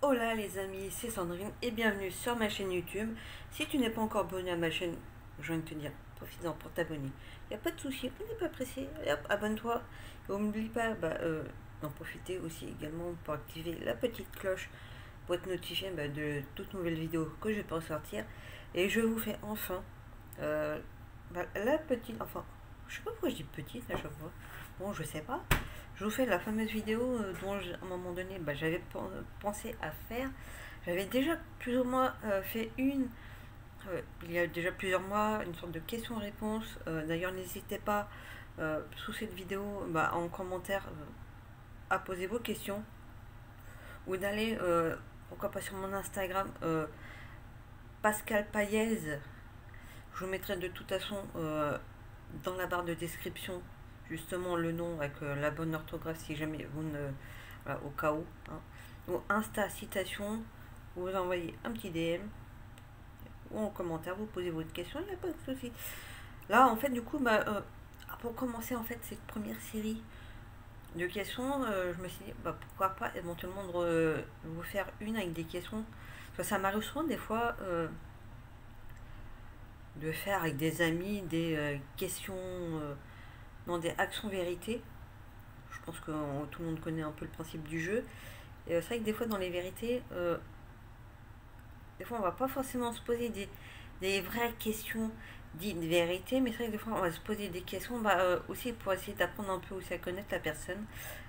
Hola les amis, c'est Sandrine et bienvenue sur ma chaîne YouTube. Si tu n'es pas encore abonné à ma chaîne, je viens de te dire, profite-en pour t'abonner. Il n'y a pas de souci, on n'est pas pressé. Et hop, abonne-toi. Et n'oublie pas d'en profiter aussi également pour activer la petite cloche pour être notifié de toutes nouvelles vidéos que je peux sortir. Et je vous fais enfin la petite, enfin, je sais pas pourquoi je dis petite à chaque fois. Bon, je sais pas. Je vous fais la fameuse vidéo dont à un moment donné j'avais pensé à faire. J'avais déjà plus ou moins fait une, il y a déjà plusieurs mois, une sorte de question-réponse. D'ailleurs, n'hésitez pas sous cette vidéo en commentaire à poser vos questions ou d'aller, pourquoi pas sur mon Instagram, Pascal Paillez. Je vous mettrai de toute façon dans la barre de description justement le nom avec la bonne orthographe si jamais vous ne... Voilà, au cas où. Hein. Ou Insta citation, vous envoyez un petit DM ou en commentaire, vous posez votre question, il n'y a pas de souci. Là, en fait, du coup, pour commencer en fait cette première série de questions, je me suis dit, pourquoi pas éventuellement vous faire une avec des questions. Parce que ça m'arrive souvent des fois de faire avec des amis des questions, non, des actions vérités. Je pense que tout le monde connaît un peu le principe du jeu. Et c'est vrai que des fois dans les vérités, des fois on va pas forcément se poser des vraies questions dites de vérité, mais c'est vrai que des fois on va se poser des questions aussi pour essayer d'apprendre un peu aussi à connaître la personne.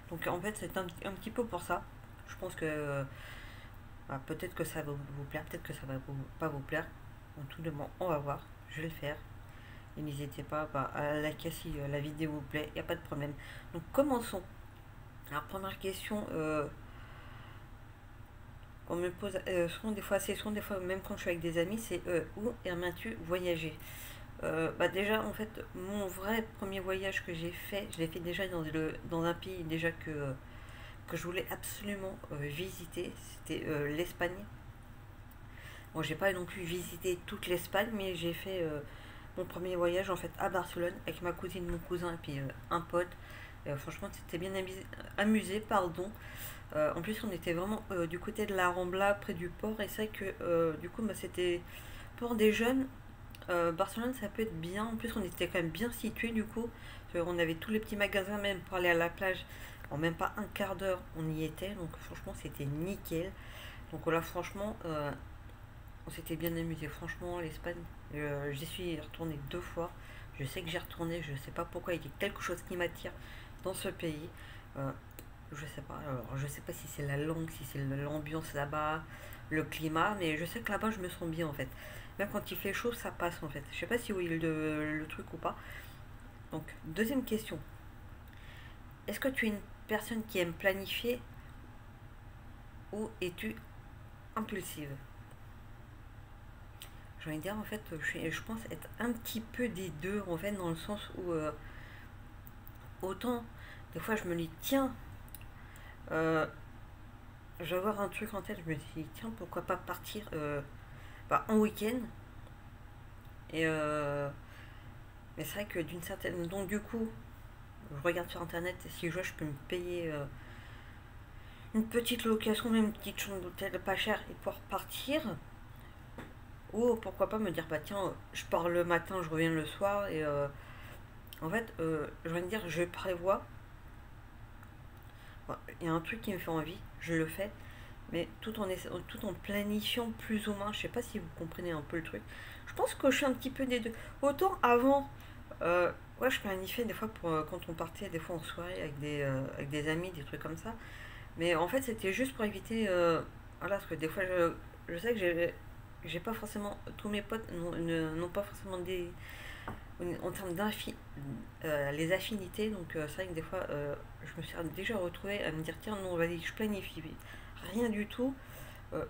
Donc en fait c'est un petit peu pour ça. Je pense que peut-être que ça va vous plaire, peut-être que ça va pas vous plaire. En tout le monde, on va voir, je vais le faire. Et n'hésitez pas à liker si la vidéo vous plaît, il n'y a pas de problème. Donc commençons. Alors première question, on me pose souvent des fois, assez souvent des fois, même quand je suis avec des amis, c'est où aimerais-tu voyager? Déjà en fait mon vrai premier voyage que j'ai fait, je l'ai fait déjà dans un pays déjà que je voulais absolument visiter, c'était l'Espagne. Bon, j'ai pas non plus visité toute l'Espagne, mais j'ai fait mon premier voyage en fait à Barcelone avec ma cousine, mon cousin et puis un pote. Franchement, c'était bien amusé, pardon. En plus, on était vraiment du côté de la Rambla, près du port, et c'est vrai que du coup, c'était pour des jeunes. Barcelone, ça peut être bien. En plus, on était quand même bien situé du coup. On avait tous les petits magasins, même pour aller à la plage. En même pas un quart d'heure, on y était. Donc, franchement, c'était nickel. Donc, là, franchement, on s'était bien amusé. Franchement, l'Espagne, j'y suis retournée 2 fois. Je sais que j'y retourné. Je sais pas pourquoi. Il y a quelque chose qui m'attire dans ce pays. Je sais pas. Alors, je sais pas si c'est la langue, si c'est l'ambiance là-bas, le climat, mais je sais que là-bas, je me sens bien en fait. Même quand il fait chaud, ça passe en fait. Je sais pas si vous voyez le truc ou pas. Donc, deuxième question. Est-ce que tu es une personne qui aime planifier ou es-tu impulsive? J'ai envie de dire en fait, je pense être un petit peu des deux en fait, dans le sens où autant des fois je me dis tiens, je vais avoir un truc en tête, je me dis tiens pourquoi pas partir en week-end et mais c'est vrai que d'une certaine, donc du coup je regarde sur internet si je peux me payer une petite location, même une petite chambre d'hôtel pas chère et pouvoir partir. Ou pourquoi pas me dire bah tiens je pars le matin, je reviens le soir et en fait je viens de dire je prévois. Il y a un truc qui me fait envie, je le fais, mais tout en planifiant plus ou moins. Je sais pas si vous comprenez un peu le truc. Je pense que je suis un petit peu des deux. Autant avant, ouais, je planifiais des fois pour quand on partait des fois en soirée avec des amis, des trucs comme ça. Mais en fait, c'était juste pour éviter, voilà, parce que des fois, je sais que j'ai pas forcément tous mes potes n'ont pas forcément des en termes les affinités, donc c'est vrai que des fois je me suis déjà retrouvée à me dire tiens non vas-y je planifie rien du tout, euh,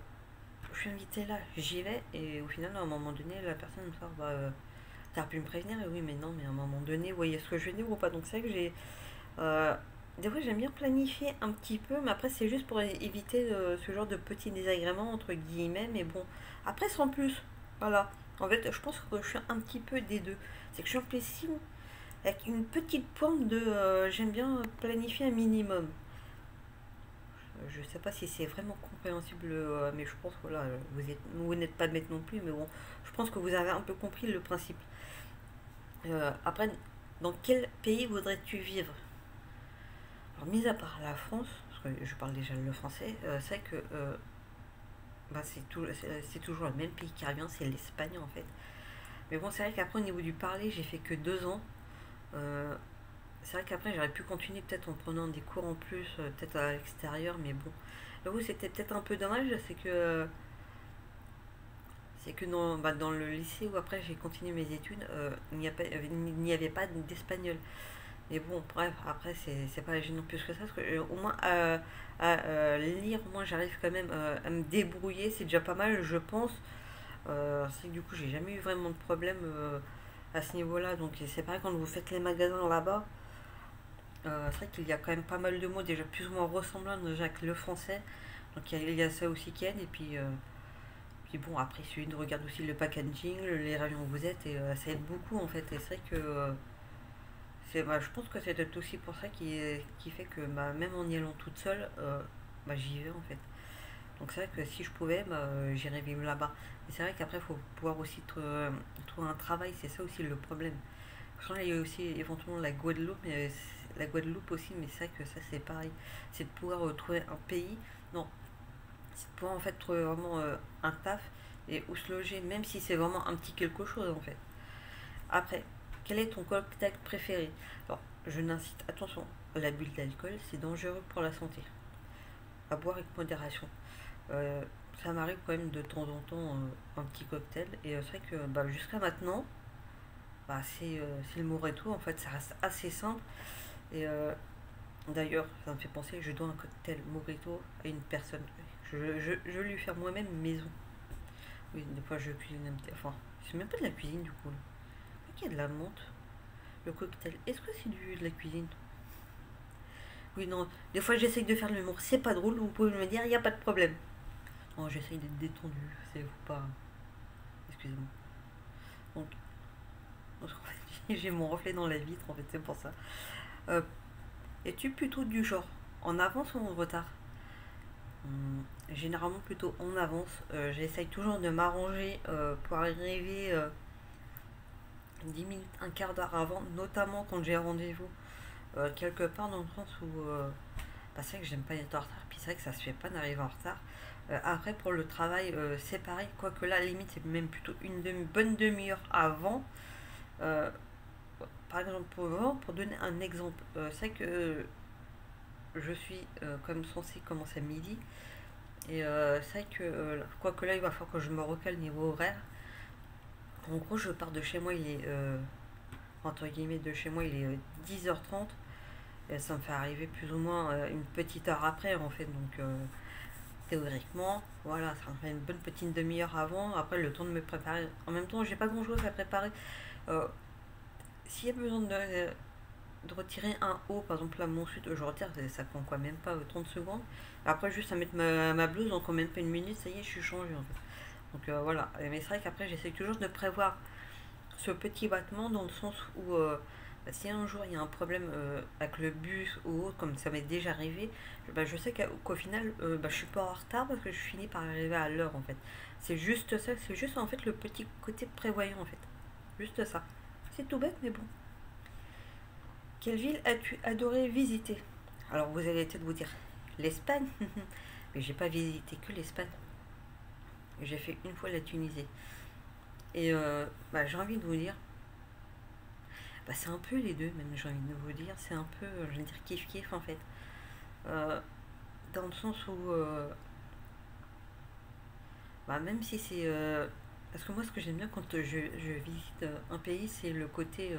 je suis invitée là, j'y vais et au final à un moment donné la personne me sort t'as pu me prévenir et oui mais non mais à un moment donné vous voyez ce que je veux dire ou pas, donc c'est vrai que j'ai euh, des fois j'aime bien planifier un petit peu mais après c'est juste pour éviter ce genre de petits désagréments entre guillemets, mais bon après sans plus, voilà. En fait je pense que je suis un petit peu des deux, c'est que je suis flexible avec une petite pointe de j'aime bien planifier un minimum. Je sais pas si c'est vraiment compréhensible, mais je pense que voilà, vous n'êtes pas bête non plus, mais bon, je pense que vous avez un peu compris le principe. Après, dans quel pays voudrais-tu vivre? Alors, mis à part la France, parce que je parle déjà le français, c'est vrai que bah, c'est toujours le même pays qui revient, c'est l'Espagne en fait. Mais bon, c'est vrai qu'après, au niveau du parler, j'ai fait que 2 ans. Euh, c'est vrai qu'après, j'aurais pu continuer peut-être en prenant des cours en plus, peut-être à l'extérieur, mais bon. Là où c'était peut-être un peu dommage, c'est que dans le lycée où après j'ai continué mes études, il n'y avait pas d'espagnol. Mais bon, bref, après, c'est pas gênant plus que ça, parce que au moins lire, moi j'arrive quand même à me débrouiller, c'est déjà pas mal, je pense. C'est que du coup, j'ai jamais eu vraiment de problème à ce niveau-là. Donc, c'est pareil quand vous faites les magasins là-bas. C'est vrai qu'il y a quand même pas mal de mots déjà plus ou moins ressemblants déjà avec le français. Donc, il y a ça aussi qui aide. Et puis bon, après, il suffit de regarder aussi le packaging, les rayons où vous êtes, et ça aide beaucoup en fait. Et c'est vrai que bah, je pense que c'est peut-être aussi pour ça qui fait que bah, même en y allant toute seule, bah, j'y vais en fait. Donc c'est vrai que si je pouvais, bah, j'irais vivre là-bas. Mais c'est vrai qu'après, il faut pouvoir aussi trouver un travail, c'est ça aussi le problème. Parce que là, il y a aussi éventuellement la Guadeloupe, la Guadeloupe aussi, mais c'est vrai que ça c'est pareil. C'est de pouvoir trouver un pays, non, c'est de pouvoir en fait trouver vraiment un taf et où se loger, même si c'est vraiment un petit quelque chose en fait. Après, quel est ton cocktail préféré? Alors, je n'incite, attention, l'abus d'alcool, c'est dangereux pour la santé. À boire avec modération. Euh, Ça m'arrive quand même de temps en temps un petit cocktail. Et c'est vrai que bah, jusqu'à maintenant, bah, c'est le Moreto. En fait, ça reste assez simple. Et d'ailleurs, ça me fait penser, je dois un cocktail Moreto à une personne. Je vais lui faire moi-même maison. Oui, des fois je cuisine un petit. Enfin, c'est même pas de la cuisine du coup. Il y a de la menthe. Le cocktail, est-ce que c'est de la cuisine? Oui, non. Des fois j'essaye de faire de l'humour. C'est pas drôle, vous pouvez me dire, il n'y a pas de problème. Non, j'essaye d'être détendu. C'est pas. Excusez-moi. Donc, j'ai mon reflet dans la vitre, en fait, c'est pour ça. Euh, Es-tu plutôt du genre en avance ou en retard? Généralement plutôt en avance. J'essaye toujours de m'arranger pour arriver 10 minutes, un quart d'heure avant, notamment quand j'ai rendez-vous quelque part dans le sens où bah, c'est vrai que j'aime pas être en retard, puis c'est vrai que ça se fait pas d'arriver en retard. Après, pour le travail, c'est pareil, quoique là, limite, c'est même plutôt une bonne demi-heure avant. Euh, Par exemple, pour donner un exemple, c'est que je suis comme censé commencer à midi. Et c'est vrai que, quoique là, il va falloir que je me recale niveau horaire. En gros, je pars de chez moi, entre guillemets, de chez moi, il est 10h30. Et ça me fait arriver plus ou moins une petite heure après, en fait. Donc, théoriquement, voilà, ça me fait une bonne petite demi-heure avant. Après, le temps de me préparer. En même temps, j'ai pas grand-chose à préparer. Euh, S'il y a besoin de retirer un haut, par exemple là mon sud, je retire, ça prend quoi même pas 30 secondes. Après juste à mettre ma blouse, donc en même pas une minute, ça y est, je suis changée en fait. Donc voilà, mais c'est vrai qu'après j'essaie toujours de prévoir ce petit battement dans le sens où bah, si un jour il y a un problème avec le bus ou autre, comme ça m'est déjà arrivé, bah, je sais qu'au final bah, je suis pas en retard parce que je finis par arriver à l'heure en fait. C'est juste ça, c'est juste en fait le petit côté prévoyant en fait. Juste ça. C'est tout bête mais bon. Quelle ville as-tu adoré visiter? Alors vous allez peut-être vous dire l'Espagne, mais j'ai pas visité que l'Espagne. J'ai fait une fois la Tunisie. Et bah, j'ai envie de vous dire, bah, c'est un peu les deux, même j'ai envie de vous dire, c'est un peu, je vais dire kiff kiff en fait. Euh, Dans le sens où, bah, même si c'est, parce que moi ce que j'aime bien quand je visite un pays, c'est le côté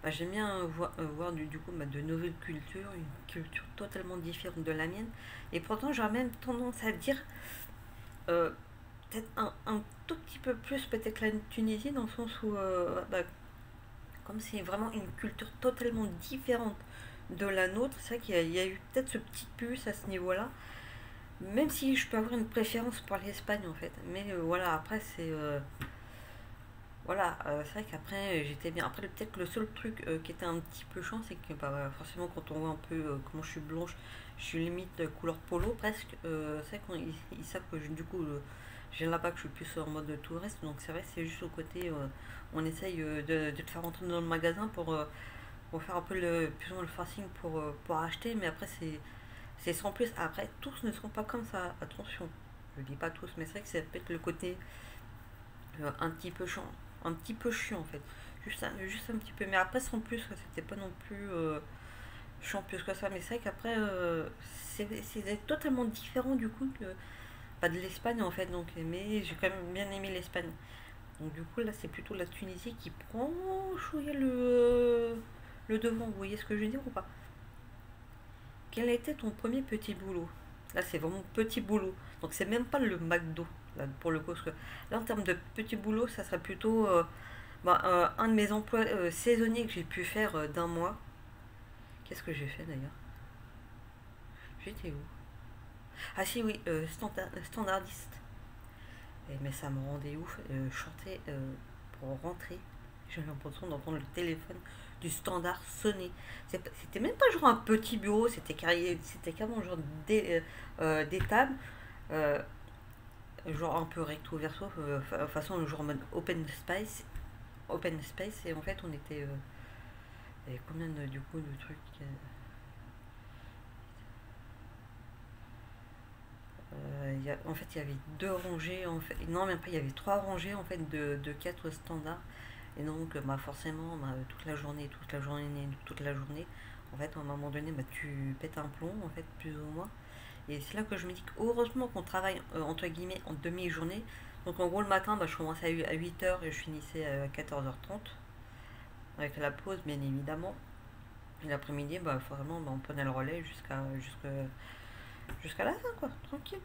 bah, j'aime bien voir du coup bah, de nouvelles cultures, une culture totalement différente de la mienne. Et pourtant, j'aurais même tendance à dire euh, peut-être un tout petit peu plus peut-être la Tunisie, dans le sens où, bah, comme c'est vraiment une culture totalement différente de la nôtre, c'est vrai qu'il y a eu peut-être ce petit plus à ce niveau-là. Même si je peux avoir une préférence pour l'Espagne en fait. Mais voilà, après, c'est. Voilà, c'est vrai qu'après j'étais bien. Après, peut-être que le seul truc qui était un petit peu chiant, c'est que bah, voilà, forcément, quand on voit un peu comment je suis blanche, je suis limite couleur polo presque. C'est vrai qu'ils savent que du coup, j'ai là-bas que je suis plus en mode touriste. Donc, c'est vrai, c'est juste au côté, on essaye de te faire rentrer dans le magasin pour faire un peu plus ou moins le forcing pour acheter. Mais après, c'est sans plus. Après, tous ne sont pas comme ça, attention. Je dis pas tous, mais c'est vrai que c'est peut-être le côté un petit peu chiant, un petit peu chiant en fait. Juste un petit peu. Mais après, sans plus, c'était pas non plus chiant plus que ça. Mais c'est vrai qu'après, c'est totalement différent du coup pas de l'Espagne en fait. Donc, mais j'ai quand même bien aimé l'Espagne. Donc, du coup, là, c'est plutôt la Tunisie qui prend chouïa le devant. Vous voyez ce que je veux dire ou pas? Quel était ton premier petit boulot? Là, c'est vraiment petit boulot. Donc, c'est même pas le McDo, là, pour le coup. Parce que là, en termes de petit boulot, ça serait plutôt un de mes emplois saisonniers que j'ai pu faire d'un mois. Qu'est-ce que j'ai fait d'ailleurs? J'étais où? Ah si, oui, standardiste. Mais ça me rendait ouf. Je sortais pour rentrer. J'avais l'impression d'entendre le téléphone du standard sonner. C'était même pas genre un petit bureau, c'était carrément genre des tables, euh, genre un peu recto verso, façon genre en mode open space, et en fait on était. Il y avait combien du coup de trucs en fait, il y avait deux rangées, en fait, non, même pas, il y avait trois rangées en fait de quatre standards. Et donc, bah, forcément, bah, toute la journée, en fait, à un moment donné, bah, tu pètes un plomb, en fait, plus ou moins. Et c'est là que je me dis que heureusement qu'on travaille, entre guillemets, en demi-journée. Donc, en gros, le matin, bah, je commençais à 8h et je finissais à 14h30, avec la pause, bien évidemment. Et l'après-midi, bah, forcément, bah, on prenait le relais jusqu'à la fin, quoi, tranquille.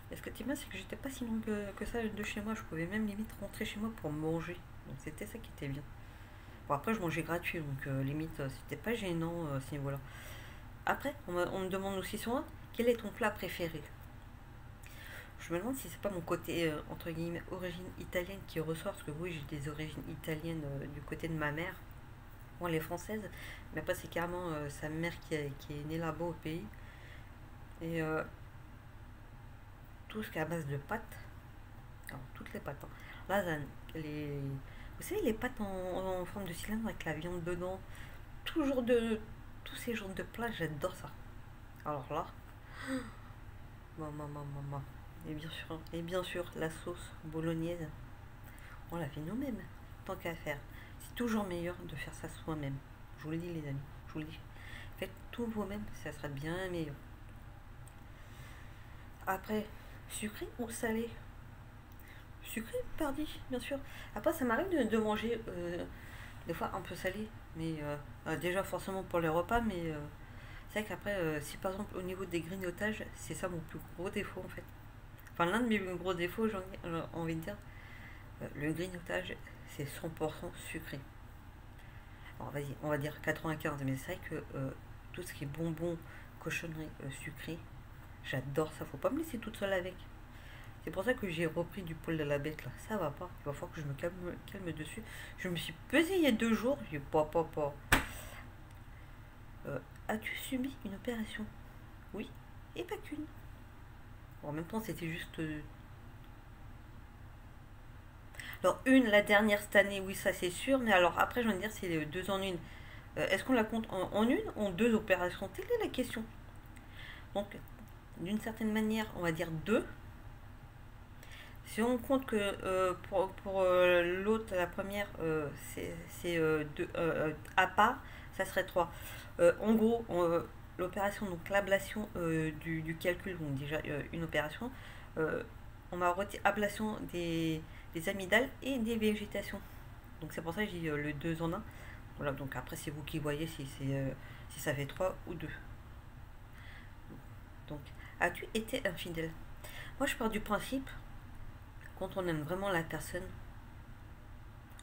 Et ce que tu bien, c'est que j'étais pas si loin que ça de chez moi. Je pouvais même limite rentrer chez moi pour manger. Donc, c'était ça qui était bien. Bon, après, je mangeais gratuit, donc limite, c'était pas gênant à ce niveau-là. Après, on me demande aussi souvent quel est ton plat préféré. Je me demande si c'est pas mon côté, entre guillemets, origine italienne qui ressort, parce que oui, j'ai des origines italiennes du côté de ma mère. Bon, elle est française, mais après, c'est carrément sa mère qui est née là-bas au pays. Et tout ce qui est à base de pâtes, alors toutes les pâtes, hein. Lasagne, vous savez, les pâtes en forme de cylindre avec la viande dedans, toujours de tous ces genres de plats, j'adore ça. Alors là, maman, maman, maman. Et bien sûr, la sauce bolognaise, on la fait nous-mêmes, tant qu'à faire. C'est toujours meilleur de faire ça soi-même. Je vous le dis, les amis, je vous le dis. Faites tout vous-même, ça sera bien meilleur. Après, sucré ou salé? Sucré, pardi, bien sûr. Après, ça m'arrive de manger des fois un peu salé, mais déjà forcément pour les repas, mais c'est vrai qu'après, si par exemple au niveau des grignotages, c'est ça mon plus gros défaut en fait. Enfin, l'un de mes plus gros défauts, j'ai envie de dire, le grignotage, c'est 100% sucré. Alors vas-y, on va dire 95, mais c'est vrai que tout ce qui est bonbons, cochonneries sucrées, j'adore ça. Faut pas me laisser toute seule avec. C'est pour ça que j'ai repris du poil de la bête là. Ça va pas. Il va falloir que je me calme dessus. Je me suis pesée il y a 2 jours. J'ai pas. As-tu subi une opération? Oui. Et pas qu'une. Bon, en même temps, c'était juste. Alors, la dernière cette année, oui, ça c'est sûr. Mais alors, après, je viens de dire, c'est deux en une. Est-ce qu'on la compte en une ou en deux opérations? Telle est la question. Donc, d'une certaine manière, on va dire deux. Si on compte que pour l'autre, la première, c'est à part, ça serait 3. En gros, l'opération, donc l'ablation du calcul, donc déjà une opération, euh, on m'a retiré ablation des amygdales et des végétations. Donc c'est pour ça que j'ai le 2 en un. Voilà, donc après c'est vous qui voyez si ça fait 3 ou 2. Donc, as-tu été infidèle? Moi je pars du principe, quand on aime vraiment la personne,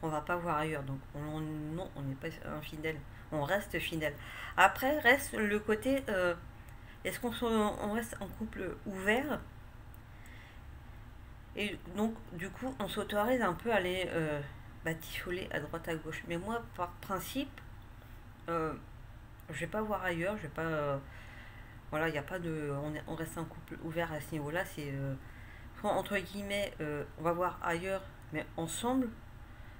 on va pas voir ailleurs. Donc non, on n'est pas infidèle. On reste fidèle. Après reste le côté est-ce on reste en couple ouvert et donc du coup on s'autorise un peu à aller batifoler à droite à gauche. Mais moi, par principe, je vais pas voir ailleurs, je vais pas. Voilà, il n'y a pas de. On reste un couple ouvert à ce niveau-là. C'est. Entre guillemets, on va voir ailleurs, mais ensemble,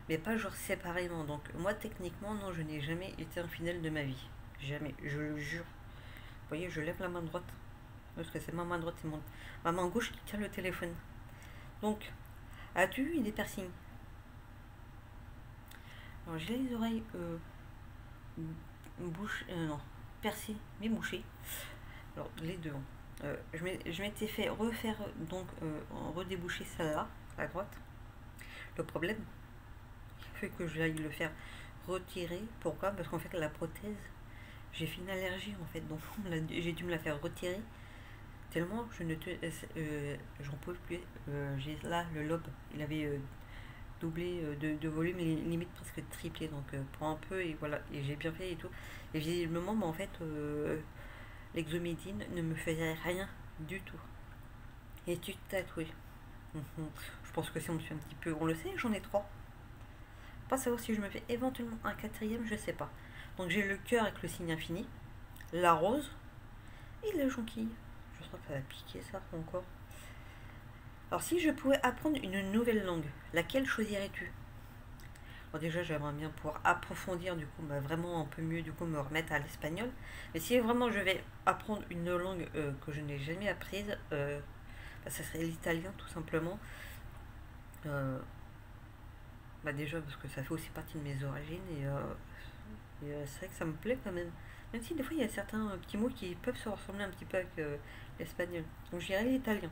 mais pas genre séparément. Donc, moi, techniquement, non, je n'ai jamais été infidèle de ma vie. Jamais, je le jure. Vous voyez, je lève la main droite. Parce que c'est ma main droite, c'est ma main gauche qui tient le téléphone. Donc, as-tu eu des piercings? Alors, j'ai les oreilles non, percées, mais bouchées. Alors, les deux. Je m'étais fait refaire, donc, redéboucher celle-là, à droite. Le problème, fait que je vais le faire retirer. Pourquoi? Parce qu'en fait, la prothèse, j'ai fait une allergie, en fait. Donc, j'ai dû me la faire retirer. Tellement je ne te. J'en pouvais plus. J'ai là le lobe, il avait doublé de volume et limite presque triplé. Donc pour un peu, et voilà. Et j'ai bien fait et tout. Et visiblement, mais en fait, l'exomédine ne me faisait rien du tout. Et tu tatoué. Je pense que si on me fait un petit peu. On le sait, j'en ai 3. Pas savoir si je me fais éventuellement un 4e, je sais pas. Donc j'ai le cœur avec le signe infini, la rose et la jonquille. Je crois que ça va piquer ça encore. Alors si je pouvais apprendre une nouvelle langue, laquelle choisirais-tu? Alors déjà j'aimerais bien pouvoir approfondir du coup, bah, vraiment un peu mieux du coup me remettre à l'espagnol. Mais si vraiment je vais apprendre une langue que je n'ai jamais apprise, bah, ça serait l'italien tout simplement. Bah déjà parce que ça fait aussi partie de mes origines et c'est vrai que ça me plaît quand même. Même si des fois il y a certains petits mots qui peuvent se ressembler un petit peu avec l'espagnol. Donc je dirais l'italien.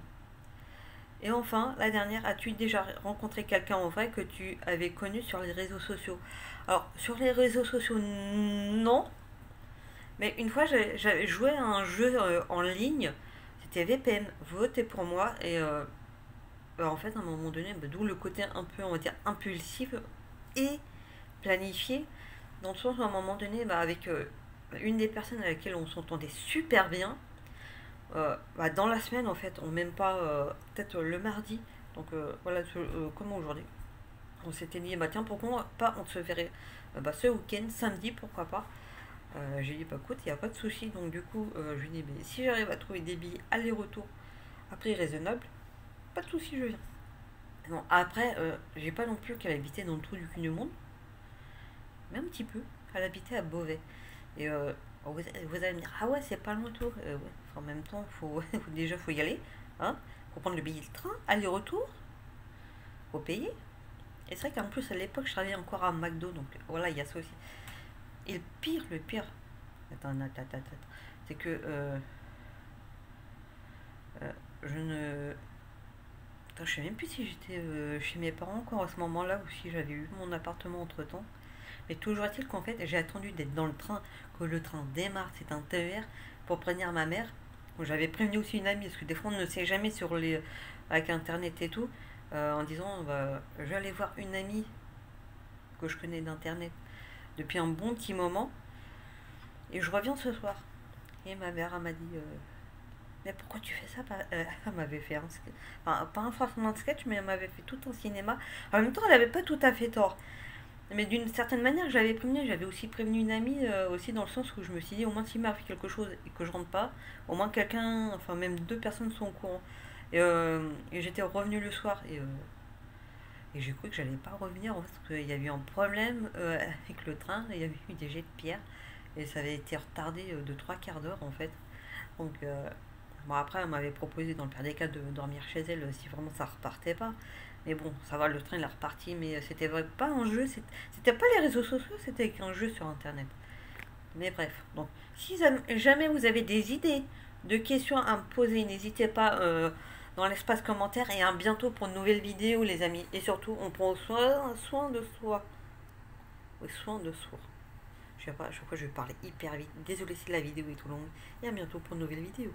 Et enfin, la dernière, as-tu déjà rencontré quelqu'un en vrai que tu avais connu sur les réseaux sociaux? Alors, sur les réseaux sociaux, non. Mais une fois, j'avais joué à un jeu en ligne. C'était VPN, votez pour moi. Et bah, en fait, à un moment donné, bah, d'où le côté un peu, on va dire, impulsif et planifié. Dans le sens où à un moment donné, bah, avec une des personnes avec laquelle on s'entendait super bien, bah, dans la semaine en fait, on même pas, peut-être le mardi, donc voilà, comme aujourd'hui, on s'était dit, bah tiens, pourquoi pas, on se verrait bah, ce week-end, samedi, pourquoi pas. J'ai dit, bah écoute, il n'y a pas de souci, donc du coup, je lui dis, mais si j'arrive à trouver des billets aller-retour à prix raisonnable, pas de souci, je viens. Bon, après, j'ai pas non plus qu'elle habitait dans le trou du cul du monde, mais un petit peu, elle habitait à Beauvais. Et vous allez me dire, ah ouais, c'est pas loin tout. Ouais. Enfin, en même temps, déjà, faut y aller. Hein, faut prendre le billet de train, aller-retour, faut payer. Et c'est vrai qu'en plus, à l'époque, je travaillais encore à McDo, donc voilà, il y a ça aussi. Et le pire, attends, c'est que je ne. Attends, je sais même plus si j'étais chez mes parents encore à ce moment-là ou si j'avais eu mon appartement entre temps. Mais toujours est-il qu'en fait, j'ai attendu d'être dans le train, que le train démarre, c'est un TER, pour prévenir ma mère. J'avais prévenu aussi une amie, parce que des fois on ne sait jamais sur les avec internet et tout, en disant bah, je vais aller voir une amie que je connais d'internet depuis un bon petit moment, et je reviens ce soir. Et ma mère elle m'a dit mais pourquoi tu fais ça? Elle m'avait fait un sketch, enfin, pas forcément un sketch, mais elle m'avait fait tout un cinéma. En même temps, elle avait pas tout à fait tort. Mais d'une certaine manière, j'avais aussi prévenu une amie, aussi dans le sens où je me suis dit, au moins s'il m'arrive quelque chose et que je rentre pas, au moins quelqu'un, enfin même 2 personnes sont au courant. Et j'étais revenue le soir et j'ai cru que j'allais pas revenir parce qu'il y avait eu un problème avec le train, il y avait eu des jets de pierre et ça avait été retardé de 3 quarts d'heure en fait. Donc bon après elle m'avait proposé dans le pire des cas de dormir chez elle si vraiment ça repartait pas. Mais bon, ça va, le train il est reparti, mais c'était vrai pas un jeu, c'était pas les réseaux sociaux, c'était qu'un jeu sur internet. Mais bref, donc si jamais vous avez des idées de questions à me poser, n'hésitez pas dans l'espace commentaire et à bientôt pour une nouvelle vidéo les amis. Et surtout, on prend soin de soi. Oui, soin de soi. Je sais pas, à chaque fois je vais parler hyper vite. Désolé si la vidéo est trop longue. Et à bientôt pour une nouvelle vidéo.